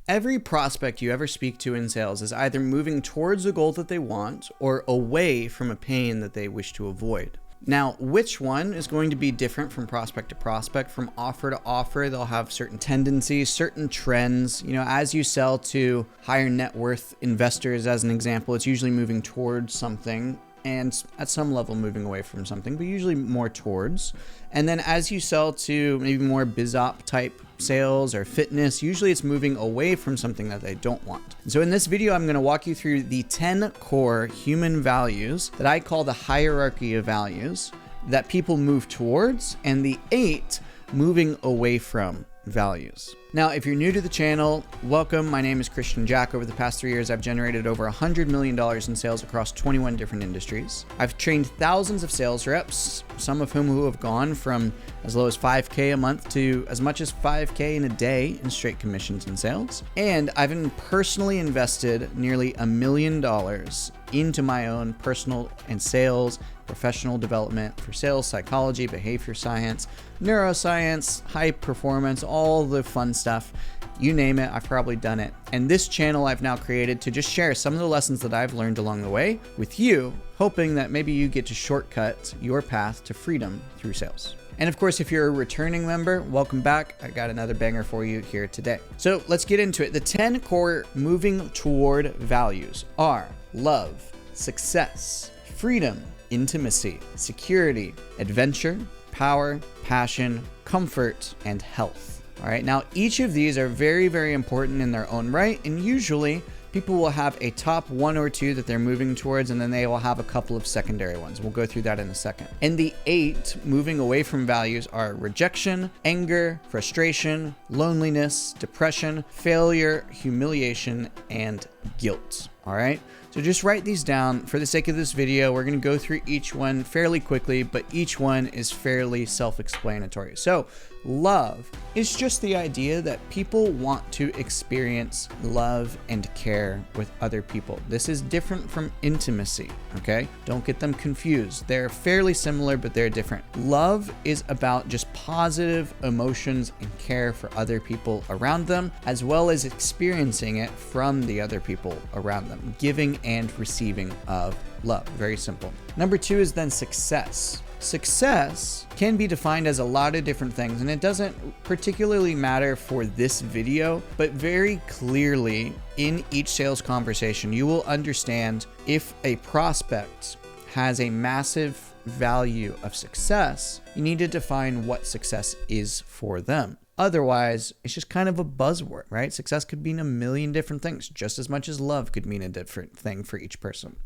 Every prospect you ever speak to in sales is either moving towards a goal that they want or away from a pain that they wish to avoid. Now, which one is going to be different from prospect to prospect, from offer to offer? They'll have certain tendencies, certain trends. As you sell to higher net worth investors, as an example, it's usually moving towards something, and at some level moving away from something, but usually more towards. And then as you sell to maybe more biz op type sales or fitness, usually it's moving away from something that they don't want. So in this video, I'm going to walk you through the 10 core human values that I call the hierarchy of values that people move towards, and the 8 moving away from values. Now, if you're new to the channel, welcome. My name is Christian Jack. Over the past 3 years, I've generated over $100 million in sales across 21 different industries. I've trained thousands of sales reps, some of whom have gone from as low as $5K a month to as much as $5K in a day in straight commissions and sales. And I've personally invested nearly $1 million into my own personal and sales professional development for sales psychology, behavior science, neuroscience, high performance, all the fun stuff. You name it, I've probably done it. And this channel I've now created to just share some of the lessons that I've learned along the way with you, hoping that maybe you get to shortcut your path to freedom through sales. And of course, if you're a returning member, welcome back. I got another banger for you here today. So let's get into it. The 10 core moving toward values are love, success, freedom, intimacy, security, adventure, power, passion, comfort, and health. All right. Now, each of these are very, very important in their own right. And usually people will have a top 1 or 2 that they're moving towards, and then they will have a couple of secondary ones. We'll go through that in a second. And the 8 moving away from values are rejection, anger, frustration, loneliness, depression, failure, humiliation, and guilt. All right. So just write these down for the sake of this video. We're going to go through each one fairly quickly, but each one is fairly self-explanatory. So love is just the idea that people want to experience love and care with other people. This is different from intimacy, okay? Don't get them confused. They're fairly similar, but they're different. Love is about just positive emotions and care for other people around them, as well as experiencing it from the other people around them, giving and receiving of love. Very simple. Number 2 is then success. Success can be defined as a lot of different things, and it doesn't particularly matter for this video, but very clearly in each sales conversation, you will understand if a prospect has a massive value of success, you need to define what success is for them. Otherwise, it's just kind of a buzzword, right? Success could mean a million different things, just as much as love could mean a different thing for each person.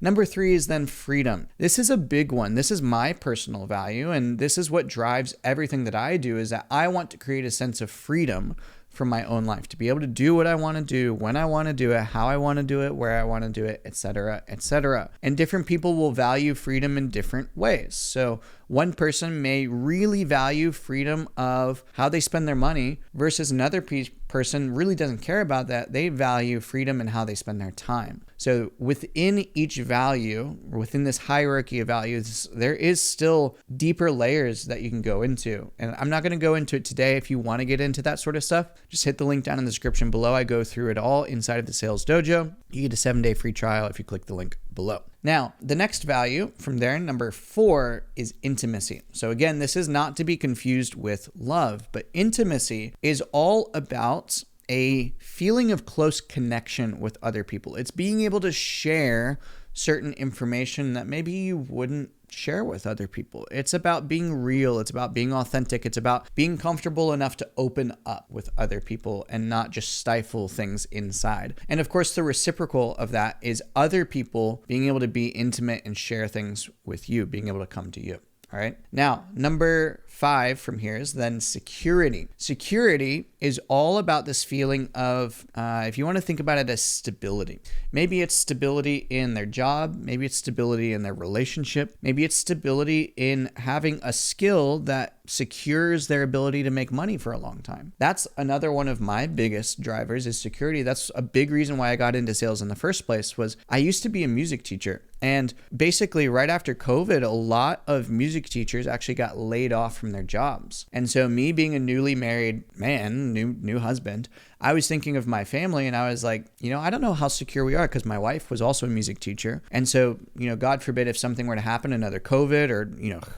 Number 3 is then freedom. This is a big one. This is my personal value, and this is what drives everything that I do, is that I want to create a sense of freedom from my own life, to be able to do what I want to do, when I want to do it, how I want to do it, where I want to do it, etc., etc. And different people will value freedom in different ways. So one person may really value freedom of how they spend their money versus another person really doesn't care about that. They value freedom in how they spend their time. So within each value, or within this hierarchy of values, there is still deeper layers that you can go into. And I'm not going to go into it today. If you want to get into that sort of stuff, just hit the link down in the description below. I go through it all inside of the Sales Dojo. You get a 7-day free trial if you click the link below. Now, the next value from there, number 4, is intimacy. So again, this is not to be confused with love, but intimacy is all about a feeling of close connection with other people. It's being able to share certain information that maybe you wouldn't share with other people. It's about being real. It's about being authentic. It's about being comfortable enough to open up with other people and not just stifle things inside. And of course, the reciprocal of that is other people being able to be intimate and share things with you, being able to come to you. All right. Now, number 5 from here is then security. Security is all about this feeling of, if you want to think about it as stability. Maybe it's stability in their job. Maybe it's stability in their relationship. Maybe it's stability in having a skill that secures their ability to make money for a long time. That's another one of my biggest drivers, is security. That's a big reason why I got into sales in the first place. Was I used to be a music teacher, and basically right after COVID, a lot of music teachers actually got laid off from their jobs. And so me being a newly married man, new husband, I was thinking of my family and I was like, I don't know how secure we are because my wife was also a music teacher. And so, God forbid if something were to happen, another COVID or,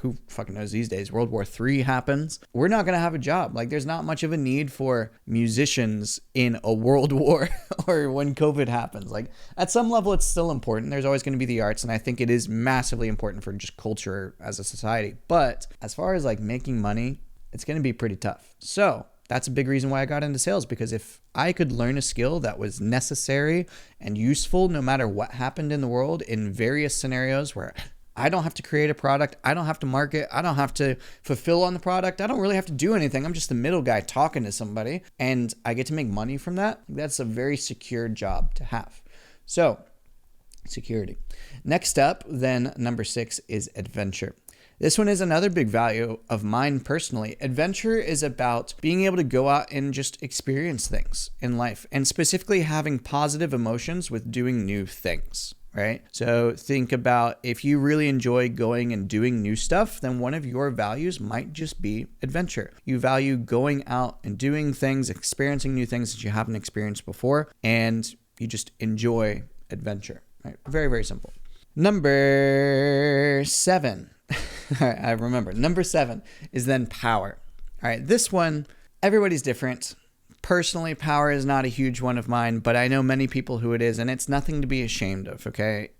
who fucking knows these days, World War III happens, we're not going to have a job. Like there's not much of a need for musicians in a world war or when COVID happens. Like at some level, it's still important. There's always going to be the arts. And I think it is massively important for just culture as a society. But as far as like making money, it's going to be pretty tough. So that's a big reason why I got into sales, because if I could learn a skill that was necessary and useful no matter what happened in the world in various scenarios where I don't have to create a product, I don't have to market, I don't have to fulfill on the product, I don't really have to do anything. I'm just the middle guy talking to somebody and I get to make money from that. That's a very secure job to have. So, security. Next up, then number 6 is adventure. This one is another big value of mine personally. Adventure is about being able to go out and just experience things in life, and specifically having positive emotions with doing new things, right? So think about if you really enjoy going and doing new stuff, then one of your values might just be adventure. You value going out and doing things, experiencing new things that you haven't experienced before, and you just enjoy adventure, right? Very, very simple. Number 7. All right, I remember. Number 7 is then power. All right, this one, everybody's different. Personally, power is not a huge one of mine, but I know many people who it is, and it's nothing to be ashamed of, okay?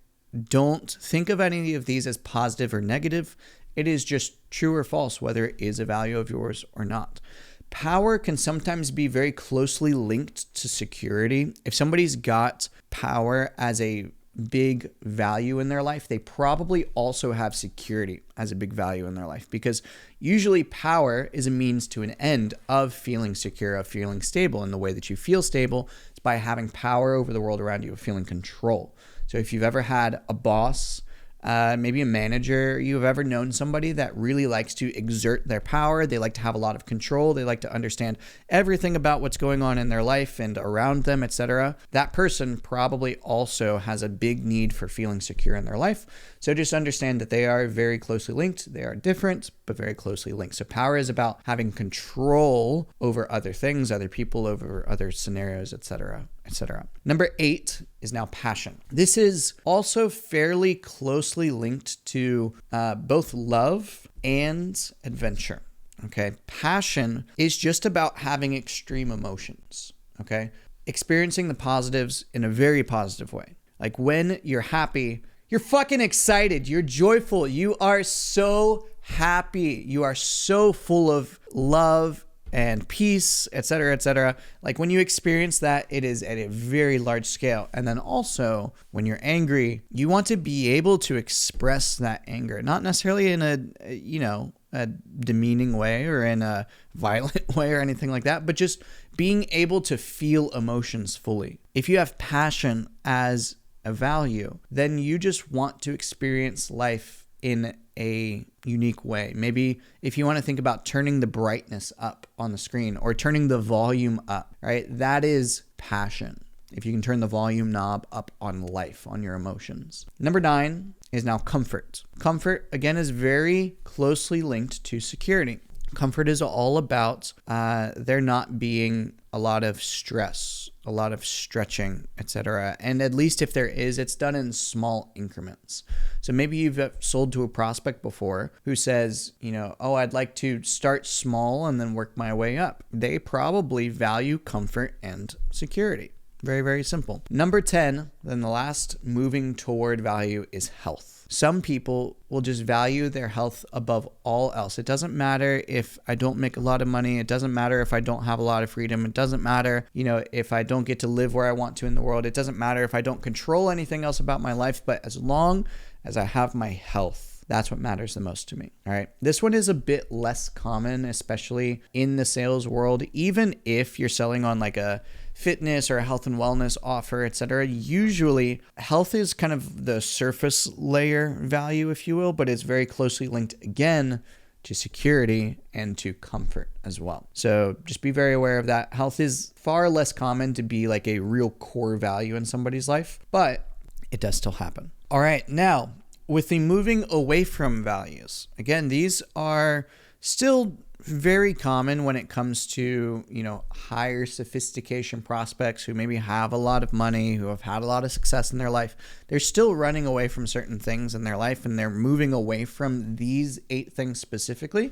Don't think of any of these as positive or negative. It is just true or false, whether it is a value of yours or not. Power can sometimes be very closely linked to security. If somebody's got power as a big value in their life, they probably also have security as a big value in their life, because usually power is a means to an end of feeling secure, of feeling stable. And the way that you feel stable is by having power over the world around you, of feeling control. So if you've ever had a boss, maybe a manager, you've ever known somebody that really likes to exert their power, they like to have a lot of control, they like to understand everything about what's going on in their life and around them, etc. That person probably also has a big need for feeling secure in their life. So just understand that they are very closely linked. They are different, but very closely linked. So power is about having control over other things, other people, over other scenarios, etc., etc. Number 8 is now passion. This is also fairly closely linked to both love and adventure. Okay, passion is just about having extreme emotions. Okay, experiencing the positives in a very positive way. Like when you're happy, you're fucking excited, you're joyful, you are so happy, you are so full of love and peace, etc., etc. Like when you experience that, it is at a very large scale. And then also when you're angry, you want to be able to express that anger, not necessarily in a demeaning way or in a violent way or anything like that, but just being able to feel emotions fully. If you have passion as a value, then you just want to experience life in a unique way. Maybe if you want to think about turning the brightness up on the screen or turning the volume up, right? That is passion. If you can turn the volume knob up on life, on your emotions. Number 9 is now comfort. Comfort, again, is very closely linked to security. Comfort is all about there not being a lot of stress, a lot of stretching, etc. And at least if there is, it's done in small increments. So maybe you've sold to a prospect before who says, I'd like to start small and then work my way up. They probably value comfort and security. Very, very simple. Number 10, then the last moving toward value is health. Some people will just value their health above all else. It doesn't matter if I don't make a lot of money. It doesn't matter if I don't have a lot of freedom. It doesn't matter, if I don't get to live where I want to in the world. It doesn't matter if I don't control anything else about my life. But as long as I have my health, that's what matters the most to me. All right. This one is a bit less common, especially in the sales world. Even if you're selling on like a fitness or a health and wellness offer, etc. Usually health is kind of the surface layer value, if you will, but it's very closely linked again to security and to comfort as well. So just be very aware of that. Health is far less common to be like a real core value in somebody's life, but it does still happen. All right. Now, with the moving away from values, again, these are still very common when it comes to, higher sophistication prospects who maybe have a lot of money, who have had a lot of success in their life. They're still running away from certain things in their life, and they're moving away from these 8 things specifically.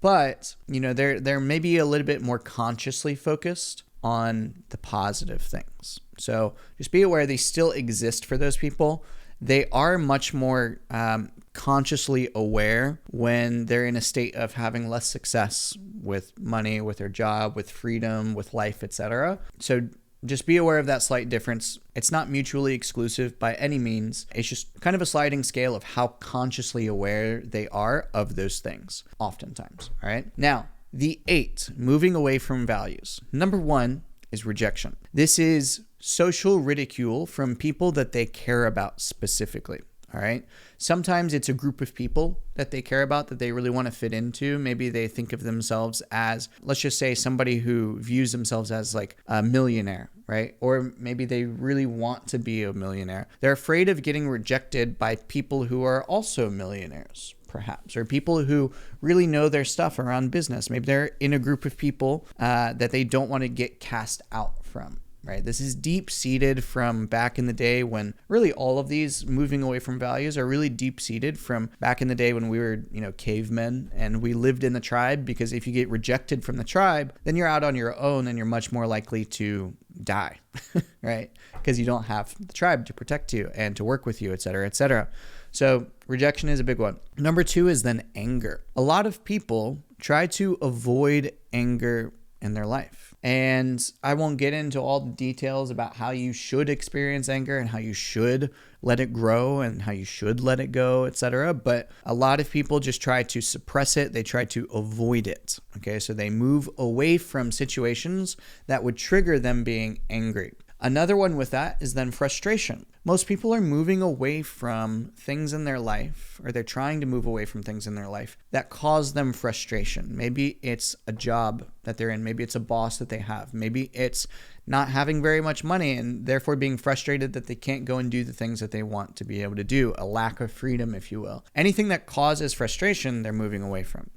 But, they're maybe a little bit more consciously focused on the positive things. So just be aware they still exist for those people. They are much more consciously aware when they're in a state of having less success with money, with their job, with freedom, with life, etc. So just be aware of that slight difference. It's not mutually exclusive by any means. It's just kind of a sliding scale of how consciously aware they are of those things, oftentimes. All right. Now, the 8, moving away from values. Number 1 is rejection. This is social ridicule from people that they care about specifically. All right. Sometimes it's a group of people that they care about, that they really want to fit into. Maybe they think of themselves as, let's just say, somebody who views themselves as like a millionaire, right? Or maybe they really want to be a millionaire. They're afraid of getting rejected by people who are also millionaires, perhaps, or people who really know their stuff around business. Maybe they're in a group of people that they don't want to get cast out from. Right. This is deep-seated from back in the day when really all of these moving away from values are really deep-seated from back in the day when we were, cavemen and we lived in the tribe, because if you get rejected from the tribe, then you're out on your own and you're much more likely to die, right? Because you don't have the tribe to protect you and to work with you, et cetera, et cetera. So rejection is a big one. Number 2 is then anger. A lot of people try to avoid anger in their life. And I won't get into all the details about how you should experience anger and how you should let it grow and how you should let it go, etc. But a lot of people just try to suppress it. They try to avoid it. Okay, so they move away from situations that would trigger them being angry. Another one with that is then frustration. Most people are moving away from things in their life, or they're trying to move away from things in their life that cause them frustration. Maybe it's a job that they're in. Maybe it's a boss that they have. Maybe it's not having very much money and therefore being frustrated that they can't go and do the things that they want to be able to do. A lack of freedom, if you will. Anything that causes frustration, they're moving away from.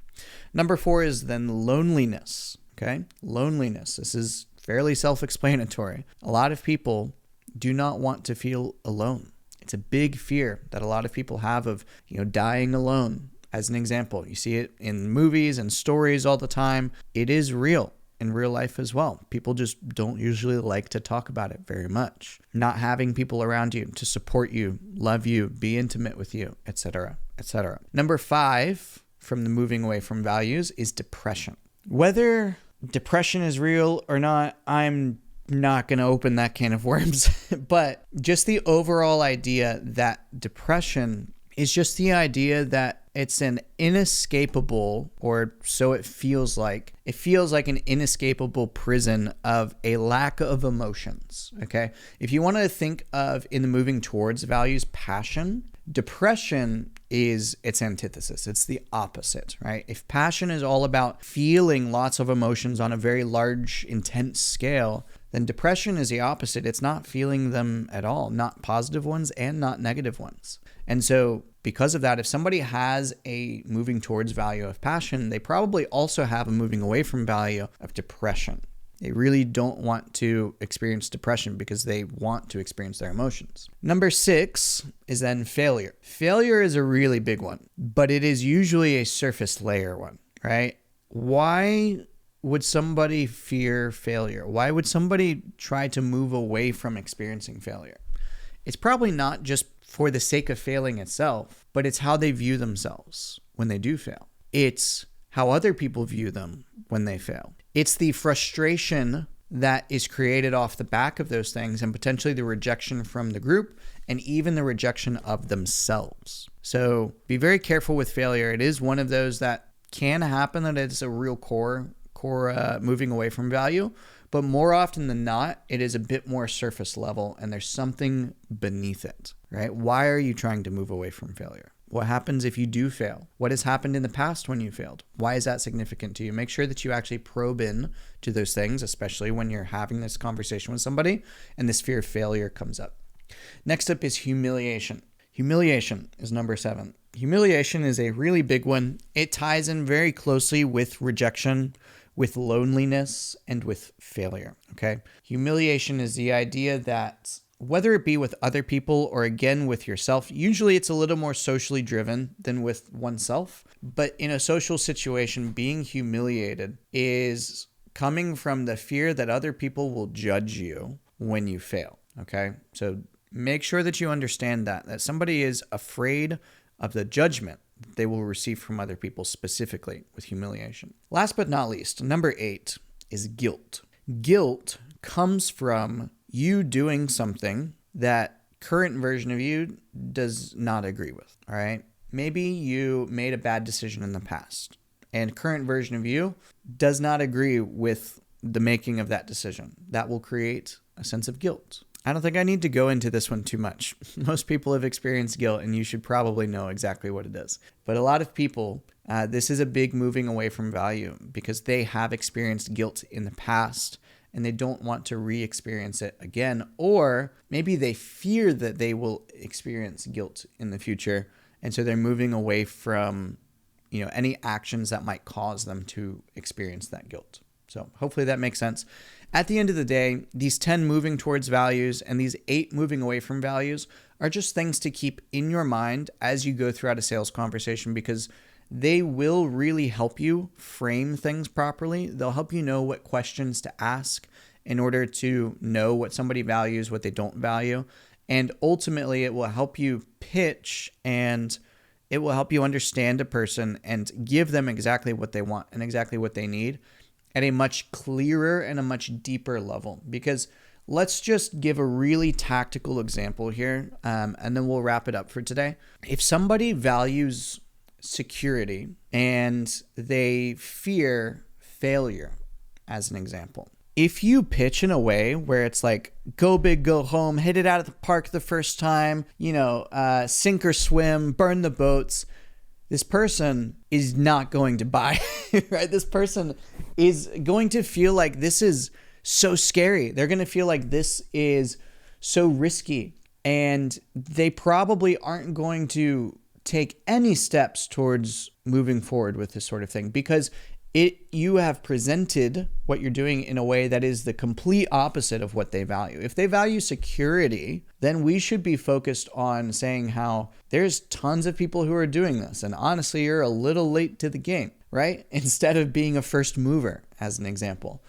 Number 4 is then loneliness. Okay, loneliness. This is fairly self-explanatory. A lot of people do not want to feel alone. It's a big fear that a lot of people have of, dying alone. As an example, you see it in movies and stories all the time. It is real in real life as well. People just don't usually like to talk about it very much. Not having people around you to support you, love you, be intimate with you, etc., etc. Number 5 from the moving away from values is depression. Whether depression is real or not, I'm not going to open that can of worms. But just the overall idea that depression is just the idea that it's an inescapable, or so it feels like an inescapable prison of a lack of emotions. Okay. If you want to think of, in the moving towards values, passion, depression is its antithesis. It's the opposite, right? If passion is all about feeling lots of emotions on a very large, intense scale, then depression is the opposite. It's not feeling them at all, not positive ones and not negative ones. And so because of that, if somebody has a moving towards value of passion, they probably also have a moving away from value of depression. They really don't want to experience depression because they want to experience their emotions. Number 6 is then failure. Failure is a really big one, but it is usually a surface layer one, right? Why would somebody fear failure? Why would somebody try to move away from experiencing failure? It's probably not just for the sake of failing itself, but it's how they view themselves when they do fail. It's how other people view them when they fail. It's the frustration that is created off the back of those things, and potentially the rejection from the group and even the rejection of themselves. So be very careful with failure. It is one of those that can happen, that it's a real core moving away from value. But more often than not, it is a bit more surface level and there's something beneath it, right? Why are you trying to move away from failure? What happens if you do fail? What has happened in the past when you failed? Why is that significant to you? Make sure that you actually probe in to those things, especially when you're having this conversation with somebody and this fear of failure comes up. Next up is humiliation. Humiliation is number 7. Humiliation is a really big one. It ties in very closely with rejection, with loneliness, and with failure, okay? Humiliation is the idea that whether it be with other people or again with yourself, usually it's a little more socially driven than with oneself. But in a social situation, being humiliated is coming from the fear that other people will judge you when you fail, okay? So make sure that you understand that somebody is afraid of the judgment that they will receive from other people, specifically with humiliation. Last but not least, number 8 is guilt. Guilt comes from you doing something that current version of you does not agree with, all right? Maybe you made a bad decision in the past and current version of you does not agree with the making of that decision. That will create a sense of guilt. I don't think I need to go into this one too much. Most people have experienced guilt, and you should probably know exactly what it is. But a lot of people, this is a big moving away from value because they have experienced guilt in the past and they don't want to re-experience it again. Or maybe they fear that they will experience guilt in the future. And so they're moving away from, any actions that might cause them to experience that guilt. So hopefully that makes sense. At the end of the day, these 10 moving towards values and these 8 moving away from values are just things to keep in your mind as you go throughout a sales conversation, because they will really help you frame things properly. They'll help you know what questions to ask in order to know what somebody values, what they don't value. And ultimately, it will help you pitch and it will help you understand a person and give them exactly what they want and exactly what they need at a much clearer and a much deeper level. Because let's just give a really tactical example here, and then we'll wrap it up for today. If somebody values security and they fear failure, as an example, if you pitch in a way where it's like, go big, go home, hit it out of the park the first time, sink or swim, burn the boats, this person is not going to buy, right? This person is going to feel like this is so scary. They're going to feel like this is so risky, and they probably aren't going to take any steps towards moving forward with this sort of thing, because you have presented what you're doing in a way that is the complete opposite of what they value. If they value security, then we should be focused on saying how there's tons of people who are doing this, and honestly, you're a little late to the game, right? Instead of being a first mover, as an example.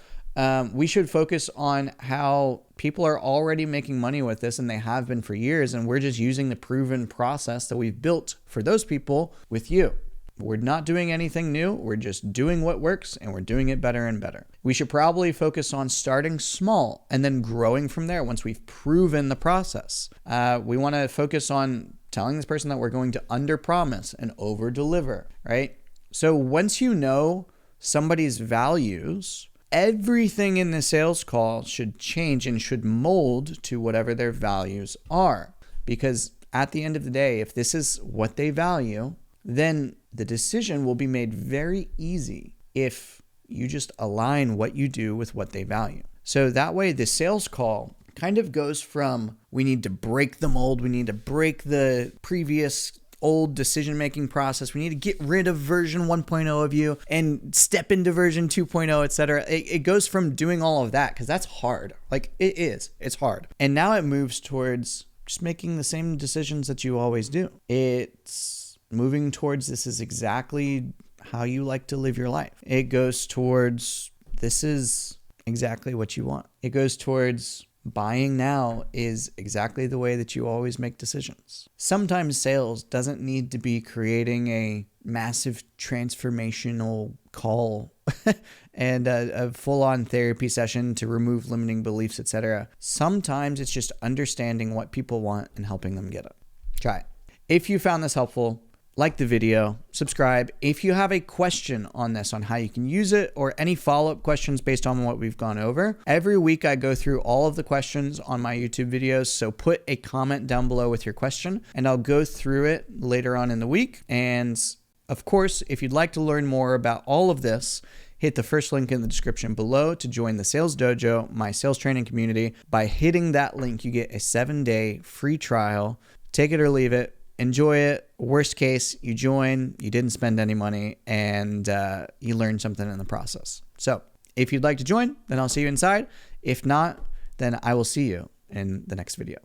We should focus on how people are already making money with this, and they have been for years, and we're just using the proven process that we've built for those people with you. We're not doing anything new. We're just doing what works, and we're doing it better and better. We should probably focus on starting small and then growing from there once we've proven the process. We want to focus on telling this person that we're going to under-promise and over-deliver, right? So once you know somebody's values, everything in the sales call should change and should mold to whatever their values are. Because at the end of the day, if this is what they value, then the decision will be made very easy if you just align what you do with what they value. So that way the sales call kind of goes from, we need to break the mold, we need to break the previous old decision-making process, we need to get rid of version 1.0 of you and step into version 2.0, etc. It goes from doing all of that, because that's hard. Like, it's hard. And now it moves towards just making the same decisions that you always do. It's moving towards, this is exactly how you like to live your life. It goes towards, this is exactly what you want. It goes towards, buying now is exactly the way that you always make decisions. Sometimes sales doesn't need to be creating a massive transformational call and a full-on therapy session to remove limiting beliefs, etc. Sometimes it's just understanding what people want and helping them get it. Try it. If you found this helpful, like the video, subscribe. If you have a question on this, on how you can use it, or any follow-up questions based on what we've gone over, every week I go through all of the questions on my YouTube videos. So put a comment down below with your question and I'll go through it later on in the week. And of course, if you'd like to learn more about all of this, hit the first link in the description below to join the Sales Dojo, my sales training community. By hitting that link, you get a 7-day free trial Take it or leave it. Enjoy it. Worst case, you join, you didn't spend any money, and you learned something in the process. So if you'd like to join, then I'll see you inside. If not, then I will see you in the next video.